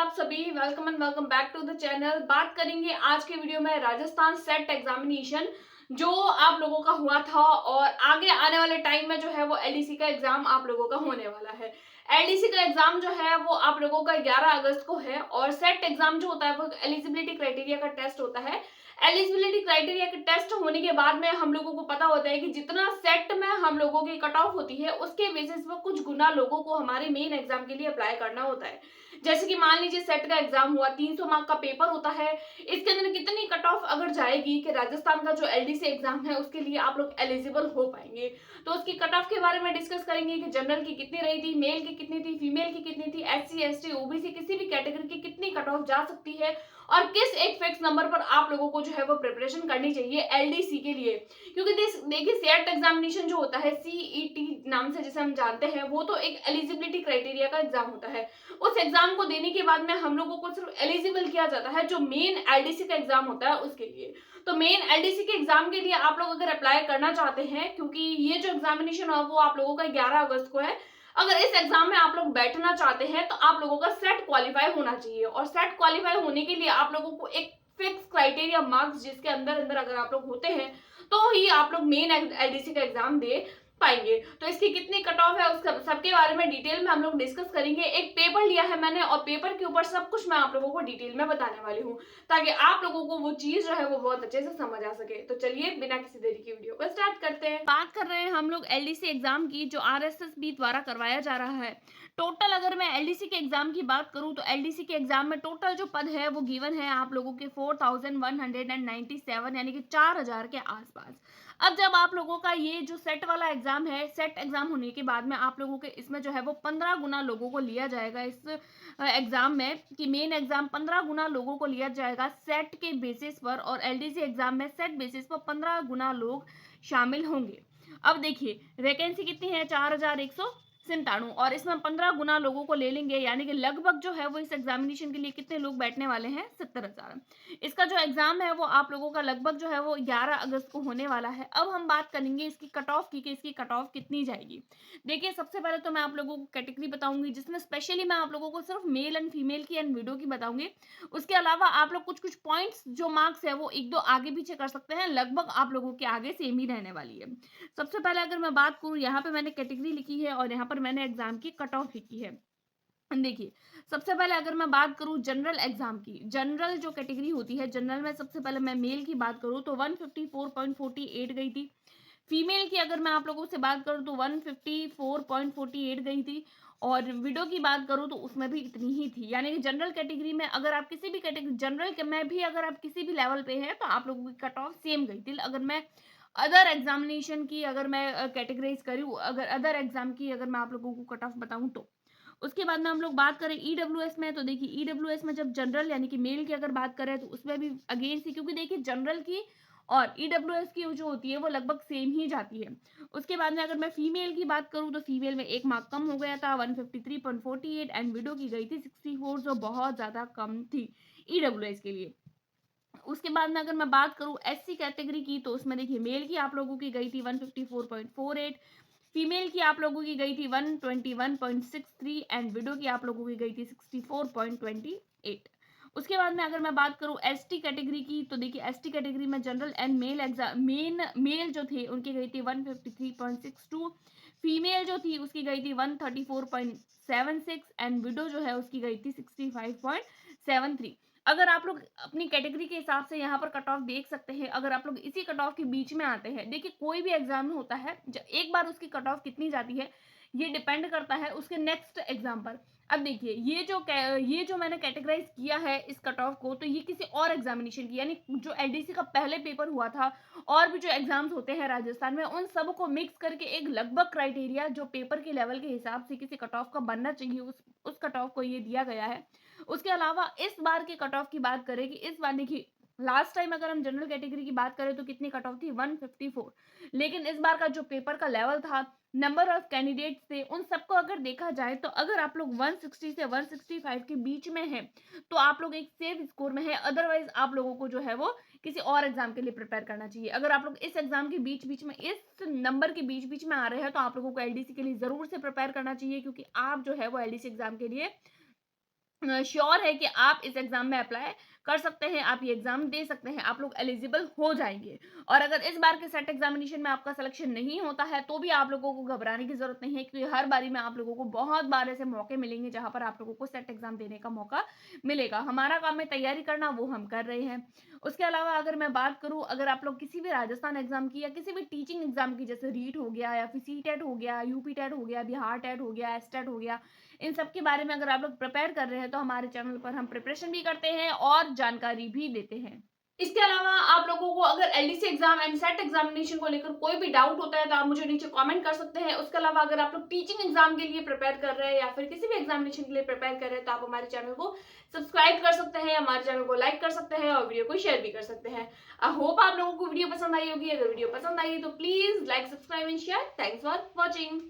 आप सभी, welcome and welcome back to the channel. बात करेंगे आज के वीडियो में राजस्थान सेट एग्जामिनेशन जो आप लोगों का हुआ था और आगे आने वाले टाइम में जो है वो एलडीसी का एग्जाम आप लोगों का होने वाला है। एलडीसी का एग्जाम जो है वो आप लोगों का 11 अगस्त को है और सेट एग्जाम जो होता है वो एलिजिबिलिटी क्राइटेरिया का टेस्ट होता है। एलिजिबिलिटी क्राइटेरिया के टेस्ट होने के बाद में हम लोगों को पता होता है कि जितना सेट में हम लोगों की कट ऑफ होती है उसके बेसिस पर कुछ गुना लोगों को हमारे मेन एग्जाम के लिए अप्लाई करना होता है। जैसे कि मान लीजिए सेट का एग्जाम हुआ, 300 मार्क का पेपर होता है। इसके अंदर कितनी कट ऑफ अगर जाएगी कि राजस्थान का जो एलडीसी एग्जाम है उसके लिए आप लोग एलिजिबल हो पाएंगे, तो उसकी कट ऑफ के बारे में डिस्कस करेंगे कि जनरल की कितनी रही थी, मेल की कितनी थी, फीमेल की कितनी थी, एससी एसटी ओबीसी किसी भी कैटेगरी की कितनी कट ऑफ जा सकती है और किस एक फिक्स नंबर पर आप लोगों को जो है वो प्रिपरेशन करनी चाहिए एलडीसी के लिए। क्योंकि देखिए सेट एग्जामिनेशन जो होता है सीईटी नाम से जिसे हम जानते हैं, वो तो एक एलिजिबिलिटी क्राइटेरिया का एग्जाम होता है। उस एग्जाम को देने के बाद में हम लोगों को सिर्फ एलिजिबल किया जाता है जो मेन एलडीसी का एग्जाम होता है उसके लिए। तो मेन एलडीसी के एग्जाम के लिए आप लोग अगर अप्लाई करना चाहते हैं, क्योंकि ये जो एग्जामिनेशन है वो आप लोगों का 11 अगस्त को है, अगर इस एग्जाम में आप लोग बैठना चाहते हैं तो आप लोगों का सेट क्वालिफाई होना चाहिए। और सेट क्वालिफाई होने के लिए आप लोगों को एक फिक्स क्राइटेरिया मार्क्स जिसके अंदर अंदर अगर आप लोग होते हैं तो ही आप लोग मेन एलडीसी का एग्जाम दे पाएंगे। तो इसकी कितनी कट ऑफ है उस सबके बारे में डिटेल में हम लोग डिस्कस करेंगे। एक पेपर लिया है मैंने और पेपर के ऊपर सब कुछ मैं आप लोगों को डिटेल में बताने वाली हूँ, ताकि आप लोगों को वो चीज जो है वो बहुत अच्छे से समझ आ सके। तो चलिए बिना किसी देरी की वीडियो को स्टार्ट करते हैं। बात कर रहे हैं हम लोग एलडीसी एग्जाम की जो आरएसएसबी द्वारा करवाया जा रहा है। टोटल अगर मैं एलडीसी के एग्जाम की बात करूं तो एलडीसी के एग्जाम में टोटल जो पद है वो गिवन है आप लोगों के 4197 यानी कि 4000 के आसपास। अब जब आप लोगों का ये जो सेट वाला एग्जाम है, सेट एग्जाम होने के बाद में आप लोगों के इसमें जो है वो 15 गुना लोगों को लिया जाएगा इस एग्जाम में, कि मेन एग्जाम 15 गुना लोगों को लिया जाएगा सेट के बेसिस पर और एलडीसी एग्जाम में सेट बेसिस पर 15 गुना लोग शामिल होंगे। अब देखिए वैकेंसी कितनी है, 4197 और इसमें 15 गुना लोगों को ले लेंगे, यानी कि लगभग जो है वो इस एग्जामिनेशन के लिए कितने लोग बैठने वाले हैं, 70,000। इसका जो एग्जाम है वो आप लोगों का लगभग जो है वो 11 अगस्त को होने वाला है। अब हम बात करेंगे इसकी कट ऑफ की कि इसकी कट ऑफ कितनी जाएगी। देखिए सबसे पहले तो मैं आप लोगों को कैटेगरी बताऊंगी जिसमें स्पेशली मैं आप लोगों को सिर्फ मेल एंड फीमेल की एंड विडो की बताऊंगी। उसके अलावा आप लोग कुछ कुछ पॉइंट्स जो मार्क्स है वो एक दो आगे पीछे कर सकते हैं, लगभग आप लोगों के आगे सेम ही रहने वाली है। सबसे पहले अगर मैं बात करूं, यहाँ पे मैंने कैटेगरी लिखी है और यहाँ पर मैंने एग्जाम की कट ऑफ लिखी है। देखिए सबसे पहले अगर मैं बात करूं जनरल एग्जाम की, जनरल जो कैटेगरी होती है, जनरल में सबसे पहले मैं मेल की बात करूं तो 154.48 गई थी। फीमेल की अगर मैं आप लोगों से बात करूं तो 154.48 गई थी। और विडो की बात करूं तो उसमें भी इतनी ही थी। यानी कि जनरल कैटेगरी में अगर आप किसी भी कैटेगरी, जनरल के में भी अगर आप किसी भी लेवल पे हैं तो आप लोगों की कट ऑफ सेम गई थी। अगर मैं अदर एग्जामिनेशन की अगर मैं कैटेगराइज करूँ, अगर अदर एग्जाम की अगर मैं आप लोगों को कट ऑफ बताऊं तो उसके बाद में हम लोग बात करें ईडब्ल्यूएस में, तो देखिए ईडब्ल्यूएस में जब जनरल यानी कि मेल की अगर बात करें तो उसमें भी अगेन सी, क्योंकि देखिए जनरल की और ईडब्ल्यूएस की जो होती है वो लगभग सेम ही जाती है। उसके बाद में अगर मैं फीमेल की बात करूं तो फीमेल में एक मार्क कम हो गया था, 153.48 एंड विडो की गई थी 64, जो बहुत ज्यादा कम थी ईडब्ल्यूएस के लिए। उसके बाद में अगर मैं बात करूं एससी कैटेगरी की तो उसमें देखिए मेल की आप लोगों की गई थी 154.48, फीमेल की आप लोगों की गई थी 121.63 एंड विडो की आप लोगों की गई थी 64.28। उसके बाद में अगर मैं बात करूं एसटी कैटेगरी की तो देखिए एसटी कैटेगरी में general and male exam male जो थे उनकी गई थी 153.62, फीमेल जो थी उसकी गई थी 134.76 एंड विडो जो है उसकी गई थी 65.73। अगर आप लोग अपनी कैटेगरी के हिसाब से यहाँ पर कट ऑफ देख सकते हैं, अगर आप लोग इसी कट ऑफ के बीच में आते हैं, देखिए कोई भी एग्जाम होता है एक बार उसकी कट ऑफ कितनी जाती है ये डिपेंड करता है उसके नेक्स्ट एग्जाम पर। अब देखिए ये जो मैंने कैटेगराइज किया है इस कट ऑफ को, तो ये किसी और एग्जामिनेशन की, यानी जो एलडीसी का पहले पेपर हुआ था और भी जो एग्जाम्स होते हैं राजस्थान में उन सब को मिक्स करके एक लगभग क्राइटेरिया जो पेपर के लेवल के हिसाब से किसी कट ऑफ का बनना चाहिए उस कट ऑफ को ये दिया गया है। उसके अलावा इस बार के कट ऑफ की बात करें कि इस बार देखिए लास्ट टाइम अगर हम जनरल कैटेगरी की बात करें तो कितनी कट ऑफ थी, 154, लेकिन इस बार का जो पेपर का लेवल था, नंबर ऑफ कैंडिडेट्स थे, उन सबको अगर देखा जाए तो अगर आप लोग 160 से 165 के बीच में हैं तो आप लोग एक सेफ स्कोर में है। अदरवाइज आप लोगों को जो है वो किसी और एग्जाम के लिए प्रिपेयर करना चाहिए। अगर आप लोग इस एग्जाम के बीच बीच में, इस नंबर के बीच बीच में आ रहे हैं तो आप लोगों को एलडीसी के लिए जरूर से प्रिपेयर करना चाहिए, क्योंकि आप जो है वो एलडीसी एग्जाम के लिए श्योर है कि आप इस एग्ज़ाम में अप्लाई कर सकते हैं, आप ये एग्ज़ाम दे सकते हैं, आप लोग एलिजिबल हो जाएँगे। और अगर इस बार के सेट एग्ज़ामिनेशन में आपका सिलेक्शन नहीं होता है, तो भी आप लोगों को घबराने की ज़रूरत नहीं है, क्योंकि हर बारी में आप लोगों को बहुत बार ऐसे मौके मिलेंगे, जहाँ पर आप लोगों को सेट एग्ज़ाम देने का मौका मिलेगा। हमारा काम है तैयारी करना, वो हम कर रहे हैं। उसके अलावा अगर मैं बात करूँ, अगर आप लोग किसी भी राजस्थान एग्ज़ाम की या किसी भी टीचिंग एग्ज़ाम की, जैसे रीट हो गया या फिर सीटेट हो गया, यूपी टेट हो गया, बिहार टेट हो गया, एसटेट हो गया, इन सब के बारे में अगर आप लोग प्रिपेयर कर रहे हैं, तो हमारे चैनल पर हम प्रिपरेशन भी करते हैं और जानकारी भी देते हैं। इसके अलावा आप लोगों को अगर LDC exam and set examination को लेकर कोई भी डाउट होता है, तो आप मुझे नीचे कमेंट कर सकते हैं। उसके अलावा अगर आप लोग टीचिंग एग्जाम के लिए प्रिपेयर कर रहे हैं या फिर किसी भी एग्जामिनेशन के लिए प्रिपेयर कर रहे हैं, तो आप हमारे चैनल को सब्सक्राइब कर सकते हैं, हमारे चैनल को लाइक कर सकते हैं और वीडियो को शेयर भी कर सकते हैं। आई होप आप लोगों को वीडियो पसंद आई होगी। अगर वीडियो पसंद आई है तो please like, subscribe and share. Thanks for watching.